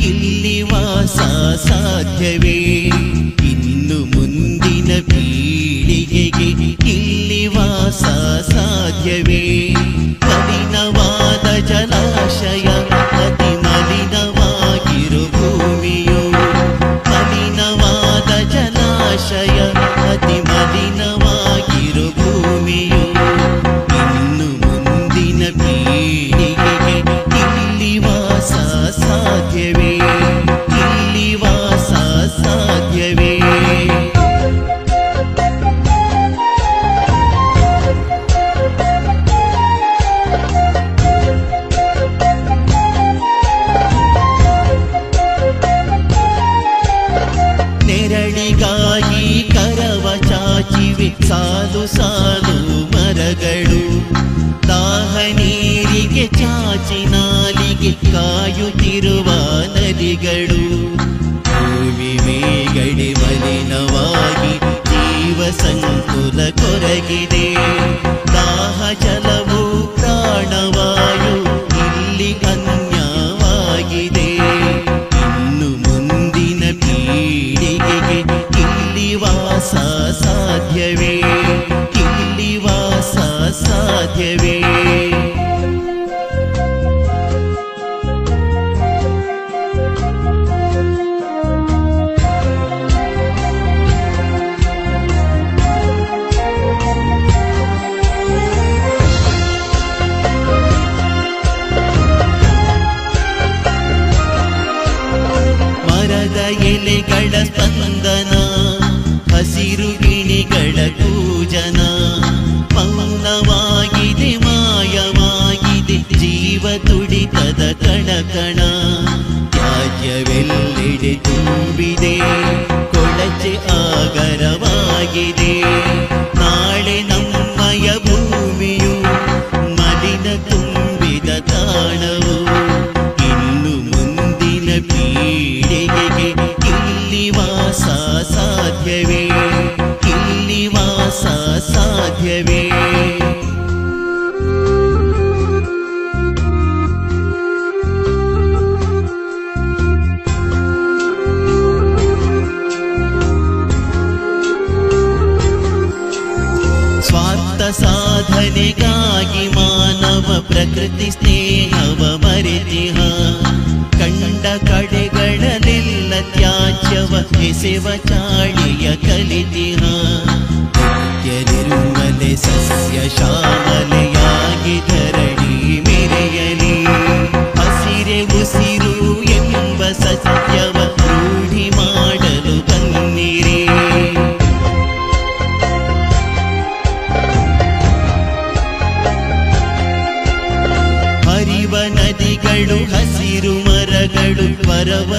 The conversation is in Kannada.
ಇಲ್ಲಿ ವಾಸ ಸಾಧ್ಯವೇ? ಇನ್ನು ಮುಂದಿನ ಪೀಳಿಗೆಗೆ ಇಲ್ಲಿ ವಾಸ ಸಾಧ್ಯವೇ? ಮಲಿನವಾದ ಜಲಾಶಯ, ಅತಿ ಮಲಿನವಾಗಿರು ಭೂಮಿಯು. ಮಲಿನವಾದ ಜಲಾಶಯ, ಅತಿ ಮಲಿನವಾಗಿರು ಭೂಮಿಯು. ಇನ್ನು ಮುಂದಿನ ಪೀಳಿಗೆಗೆ ಇಲ್ಲಿ ವಾಸ ಸಾಧ್ಯವೇ? ಇಲ್ಲಿ ವಾಸ ಸಾಧ್ಯವೇ? ನೆರಳಿಗಾಗಿ ಕರವ ಚಾಚಿವೆ ಸಾಲು ಸಾಲು ಮರಗಳು. ದಾಹ ನೀರಿಗೆ ಚಾಚಿ ನಾಲಿಗೆ ಕಾಯುತ್ತಿರುವ ನದಿಗಳು. ಭೂಮಿ ಮೇಗಡೆ ಮಲಿನವಾಗಿ ಜೀವ ಸಂಕುಲ ಕೊರಗಿದೆ. ದಾಹ ಜಲವು ಪ್ರಾಣವಾಯು ಇಲ್ಲಿ ಅನ್ಯವಾಗಿದೆ. ಇನ್ನು ಮುಂದಿನ ಪೀಳಿಗೆಗೆ ಇಲ್ಲಿ ವಾಸ ಸಾಧ್ಯವೇ? ಇಲ್ಲಿ ವಾಸ ಸಾಧ್ಯವೇ? ಮರದ ಎಲೆಗಳ ಸ್ಪಂದನ, ಹಸಿರು ಗಿಣಿಗಳ ಪೂಜನ. ಮೌನವಾಗಿದೆ, ಮಾಯವಾಗಿದೆ ಜೀವ ತುಡಿತದ ಕಣಕಣ. ತ್ಯಾಜ್ಯವೆಲ್ಲೆಡೆ ತುಂಬಿದೆ, ಕೊಳಚೆ ಆಗರವಾಗಿದೆ. ನಾಳೆ ನಮ್ಮಯ ಭೂಮಿಯು ಮಲಿನ ತುಂಬಿದ ತಾಣವು. ಇನ್ನು ಮುಂದಿನ ಪೀಳಿಗೆಗೆ ಇಲ್ಲಿ ವಾಸ ಸಾಧ್ಯವೇ? ಇಲ್ಲಿ ವಾಸ ಸಾಧ್ಯವೇ? ಸ್ವಾರ್ಥ ಸಾಧನೆಗಾಗಿ ಮಾನವ ಪ್ರಕೃತಿ ಸ್ನೇಹವ ಮರೆತಿಹ. ಕಂಡ ಕಡೆಗಳಲ್ಲೆಲ್ಲ ತ್ಯಾಜ್ಯವ ಎಸೆವ ಚಾಳಿಯ ಕಲಿತಿಹ. ನಿತ್ಯ ನಿರ್ಮಲೆ ಸಸ್ಯ ಶ್ಯಾಮಲೆಯಾಗಿ ಧರಣಿ ಮೆರೆಯಲಿ. ಹಸಿರೆ ಉಸಿರು ಎಂಬ ಸತ್ಯವ ರೂಢಿ ಮಾಡಲು ಬನ್ನಿರಿ. ಹರಿವ ನದಿಗಳು, ಹಸಿರು ಮರಗಳು ವರವ